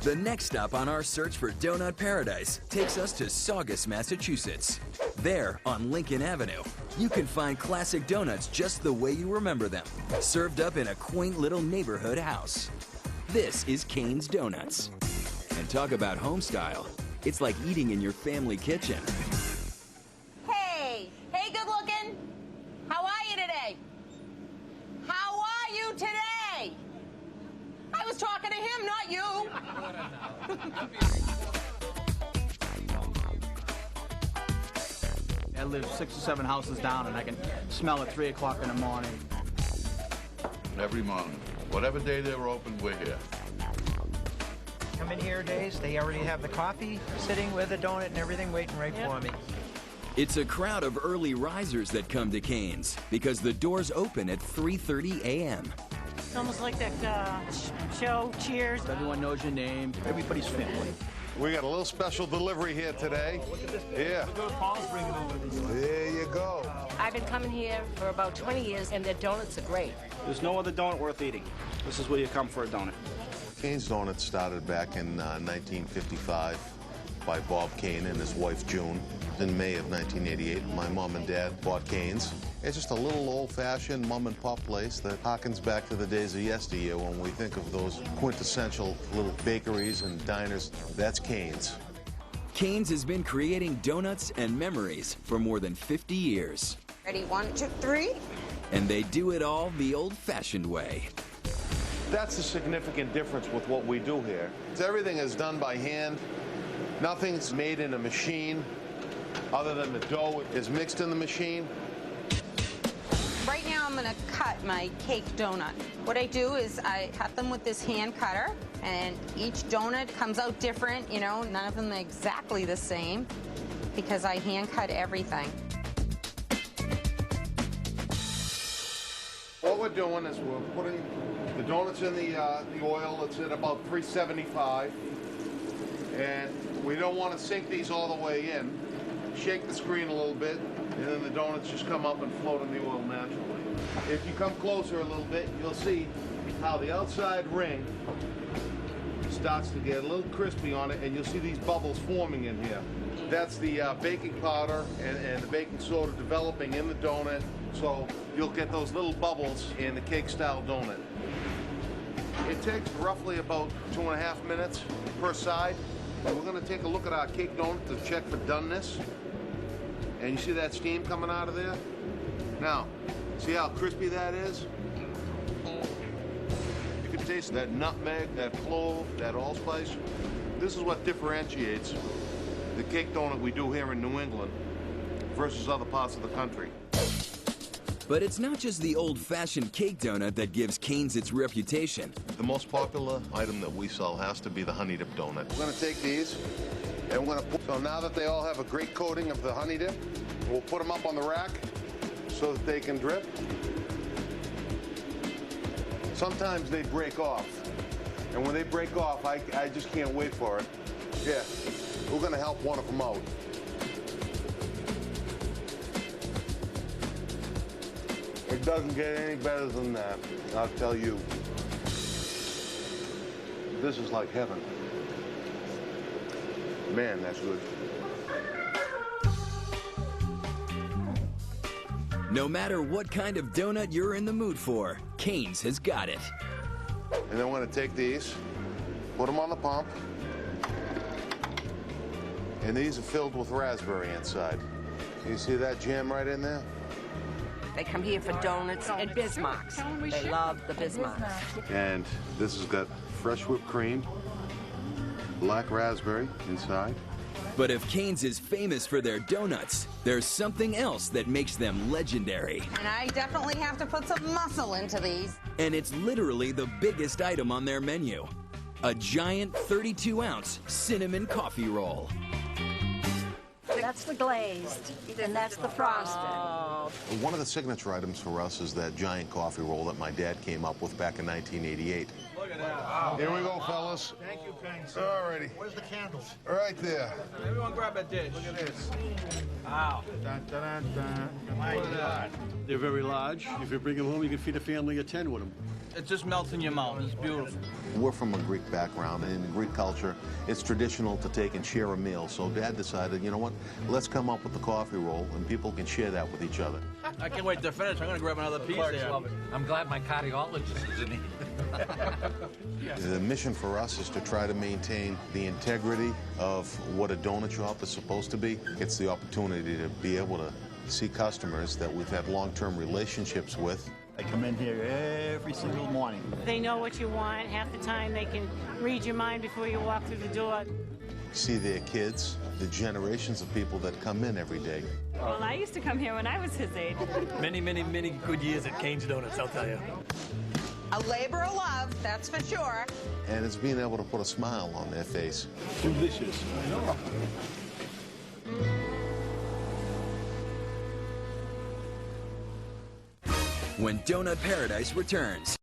The next stop on our search for donut paradise takes us to Saugus, Massachusetts. There, on Lincoln Avenue, you can find classic donuts just the way you remember them, served up in a quaint little neighborhood house. This is Cane's Donuts. And talk about home style. It's like eating in your family kitchen. Hey, good looking. How are you today? How are you today? I was talking to him, not you. I live 6 or 7 houses down, and I can smell at 3 o'clock in the morning. Every morning. Whatever day they're open, we're here. Come in here days, they already have the coffee sitting with a donut and everything waiting right for me. It's a crowd of early risers that come to Cane's because the doors open at 3:30 a.m. It's almost like that show, Cheers. Everyone knows your name. Everybody's family. We got a little special delivery here today. Yeah. There you go. I've been coming here for about 20 years, and their donuts are great. There's no other donut worth eating. This is where you come for a donut. Cane's Donuts started back in 1955 by Bob Kane and his wife June. In May of 1988, my mom and dad bought Cane's. It's just a little old-fashioned mom-and-pop place that harkens back to the days of yesteryear when we think of those quintessential little bakeries and diners. That's Cane's. Cane's has been creating donuts and memories for more than 50 years. Ready, 1, 2, 3. And they do it all the old-fashioned way. That's the significant difference with what we do here. Everything is done by hand. Nothing's made in a machine other than the dough is mixed in the machine. Right now I'm gonna cut my cake donut. What I do is I cut them with this hand cutter, and each donut comes out different, you know, none of them are exactly the same because I hand cut everything. What we're doing is we're putting the donuts in the oil. It's at about 375. And we don't want to sink these all the way in. Shake the screen a little bit, and then the donuts just come up and float in the oil naturally. If you come closer a little bit, you'll see how the outside ring starts to get a little crispy on it, and you'll see these bubbles forming in here. That's the baking powder and the baking soda developing in the donut, so you'll get those little bubbles in the cake-style donut. It takes roughly about 2.5 minutes per side. And we're going to take a look at our cake donut to check for doneness. And you see that steam coming out of there? Now, see how crispy that is? You can taste that nutmeg, that clove, that allspice. This is what differentiates the cake donut we do here in New England versus other parts of the country. But it's not just the old-fashioned cake donut that gives Cane's its reputation. The most popular item that we sell has to be the honey dip donut. We're going to take these and we're going to put, so now that they all have a great coating of the honey dip, we'll put them up on the rack so that they can drip. Sometimes they break off, and when they break off, I just can't wait for it. Yeah, we're going to help one of them out. It doesn't get any better than that, I'll tell you. This is like heaven. Man, that's good. No matter what kind of donut you're in the mood for, Cane's has got it. And then we're going to take these, put them on the pump, and these are filled with raspberry inside. You see that jam right in there? They come here for donuts and Bismarcks. They love the Bismarcks. And this has got fresh whipped cream, black raspberry inside. But if Cane's is famous for their donuts, there's something else that makes them legendary. And I definitely have to put some muscle into these. And it's literally the biggest item on their menu. A giant 32-ounce cinnamon coffee roll. That's the glazed, and that's the frosted. One of the signature items for us is that giant coffee roll that my dad came up with back in 1988. Here we go, fellas. Thank you, kind sir. All righty. Where's the candles? Right there. Everyone grab a dish. Look at this. Wow. Dun, dun, dun, dun. My God. They're very large. If you bring them home, you can feed a family of 10 with them. It just melts in your mouth. It's beautiful. We're from a Greek background, and in Greek culture, it's traditional to take and share a meal. So Dad decided, you know what, let's come up with the coffee roll, and people can share that with each other. I can't wait to finish. I'm going to grab another piece there. I'm glad my cardiologist is in here. The mission for us is to try to maintain the integrity of what a donut shop is supposed to be. It's the opportunity to be able to see customers that we've had long-term relationships with. I come in here every single morning. They know what you want. Half the time they can read your mind before you walk through the door. See their kids, the generations of people that come in every day. Well, I used to come here when I was his age. Many, many, many good years at Cane's Donuts, I'll tell you. A labor of love, that's for sure. And it's being able to put a smile on their face. Delicious. I know. When Donut Paradise returns.